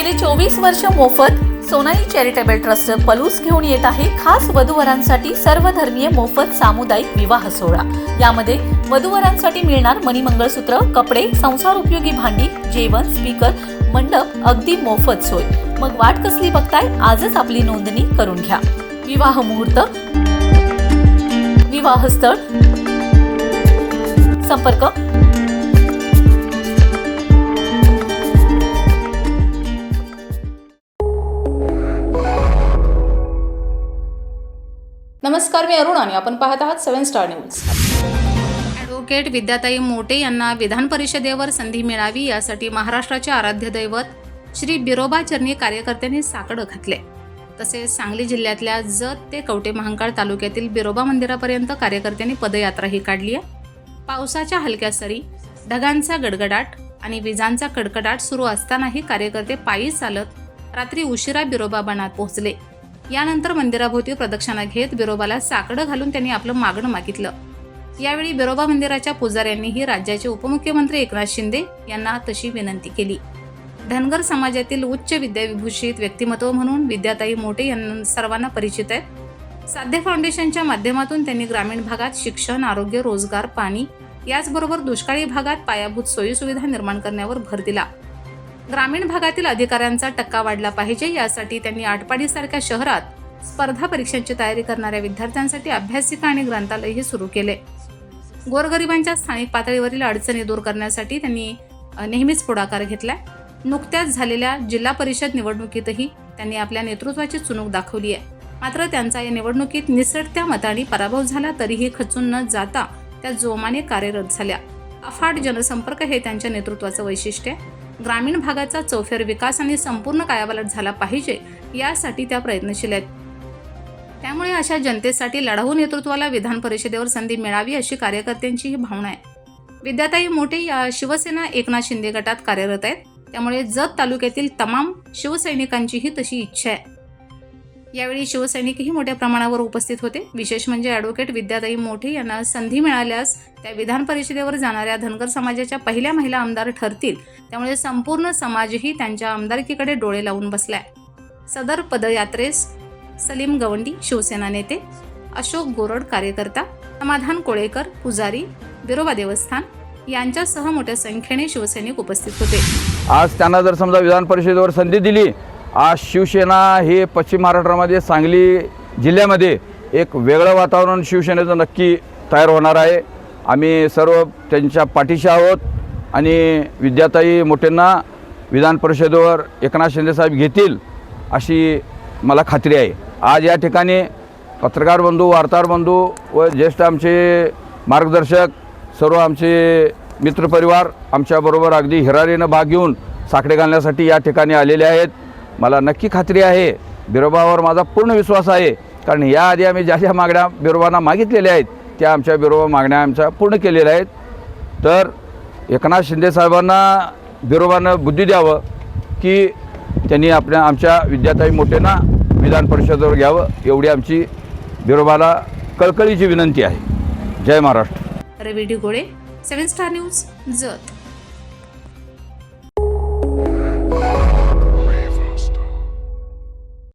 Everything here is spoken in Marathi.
गेली 24 वर्ष मोफत सोनाई चॅरिटेबल ट्रस्ट पलूस घेऊन येत आहे खास वधूवरांसाठी सर्वधर्मीय मोफत सामुदायिक विवाह सोहळा। यामध्ये वधूवरांसाठी मिळणार मणिमंगळसूत्र, कपडे, संसार उपयोगी भांडी, जेवण, स्पीकर, मंडप अगदी मोफत सोय। मग वाट कसली बघताय? आजच आपली नोंदणी करून घ्या। विवाह मुहूर्त, विवाह स्थळ, संपर्क नमस्कार, मी अरुण आणि आपण पाहत आहात 7 स्टार न्यूज। ॲडव्होकेट विद्याताई मोटे यांना विधान परिषदेवर संधी मिळावी यासाठी महाराष्ट्राचे आराध्य दैवत श्री बिरोबा चरणी कार्यकर्त्यांनी साकडं घातले। तसेच सांगली जिल्ह्यातल्या जत ते कवठे महांकाळ तालुक्यातील बिरोबा मंदिरापर्यंत कार्यकर्त्यांनी पदयात्राही काढली आहे। पावसाच्या हलक्या सरी, ढगांचा गडगडाट आणि विजांचा कडकडाट सुरू असतानाही कार्यकर्ते पायी चालत रात्री उशिरा बिरोबा बनात पोहोचले। यानंतर मंदिराभोवती प्रदक्षिणा घेत बिरोबाला साकडं घालून त्यांनी आपलं मागणं मागितलं। यावेळी बिरोबा मंदिराच्या पुजाऱ्यांनीही राज्याचे उपमुख्यमंत्री एकनाथ शिंदे यांना तशी विनंती केली। धनगर समाजातील उच्च विद्याविभूषित व्यक्तिमत्व म्हणून विद्याताई मोटे यांना सर्वांना परिचित आहेत। साध्य फाउंडेशनच्या माध्यमातून त्यांनी ग्रामीण भागात शिक्षण, आरोग्य, रोजगार, पाणी याचबरोबर दुष्काळी भागात पायाभूत सोयीसुविधा निर्माण करण्यावर भर दिला। ग्रामीण भागातील अधिकाऱ्यांचा टक्का वाढला पाहिजे यासाठी त्यांनी आटपाडीसारख्या शहरात स्पर्धा परीक्षांची तयारी करणाऱ्या विद्यार्थ्यांसाठी अभ्यासिका आणि ग्रंथालयही सुरू केले। गोरगरिबांच्या स्थानिक पातळीवरील अडचणी दूर करण्यासाठी त्यांनी नेहमीच पुढाकार घेतला। नुकत्याच झालेल्या जिल्हा परिषद निवडणुकीतही त्यांनी आपल्या नेतृत्वाची चुणूक दाखवली आहे। मात्र त्यांचा या निवडणुकीत निसटत्या मतांनी पराभव झाला तरीही खचून न जाता त्या जोमाने कार्यरत झाल्या। अफाट जनसंपर्क हे त्यांच्या नेतृत्वाचं वैशिष्ट्य आहे। ग्रामीण भागाचा चौफेर विकास आणि संपूर्ण कायापालट झाला पाहिजे यासाठी त्या प्रयत्नशील आहेत। त्यामुळे अशा जनतेसाठी लढाऊ नेतृत्वाला विधान परिषदेवर संधी मिळावी अशी कार्यकर्त्यांची ही भावना आहे। विद्याताई मोटे या शिवसेना एकनाथ शिंदे गटात कार्यरत आहेत, त्यामुळे जत तालुक्यातील तमाम शिवसैनिकांची ही तशी इच्छा आहे। यावेळी शिवसैनिकही मोठ्या प्रमाणावर उपस्थित होते। विशेष म्हणजे ॲडव्होकेट विद्याताई मोटे यांना संधी मिळाल्यास त्या विधान परिषदेवर जाणाऱ्या धनगर समाजाच्या पहिल्या महिला आमदार ठरतील, त्यामुळे संपूर्ण समाजही त्यांच्या आमदारकीकडे डोळे लावून बसलाय। सदर पदयात्रेस सलीम गवंडी शिवसेना नेते, अशोक गोरड कार्यकर्ता, समाधान कोळेकर पुजारी, बिरोबा देवस्थान यांच्यासह मोठ्या संख्येने शिवसैनिक उपस्थित होते। आज त्यांना जर समजा विधान परिषदेवर संधी दिली, आज शिवसेना हे पश्चिम महाराष्ट्रामध्ये सांगली जिल्ह्यामध्ये एक वेगळं वातावरण शिवसेनेचं नक्की तयार होणार आहे। आम्ही सर्व त्यांच्या पाठीशी आहोत आणि विद्याताई मोटेंना विधान परिषदेवर एकनाथ शिंदे साहेब घेतील अशी मला खात्री आहे। आज या ठिकाणी पत्रकार बंधू, वार्ताहर बंधू व ज्येष्ठ आमचे मार्गदर्शक, सर्व आमचे मित्रपरिवार आमच्याबरोबर अगदी हिरारीनं भाग घेऊन साकडे घालण्यासाठी या ठिकाणी आलेले आहेत। मला नक्की खात्री आहे, बिरोबावर माझा पूर्ण विश्वास आहे, कारण याआधी आम्ही ज्या ज्या मागण्या बिरोबांना मागितलेल्या आहेत त्या आमच्या बिरोबा मागण्या आमच्या पूर्ण केलेल्या आहेत। तर एकनाथ शिंदे साहेबांना बिरोबानं बुद्धी द्यावं की त्यांनी आमच्या विद्याताई मोटेंना विधान परिषदेवर घ्यावं, एवढी आमची बिरोबाला कळकळीची विनंती आहे। जय महाराष्ट्र। रवी ढिगोळे, 7 स्टार न्यूज, जत।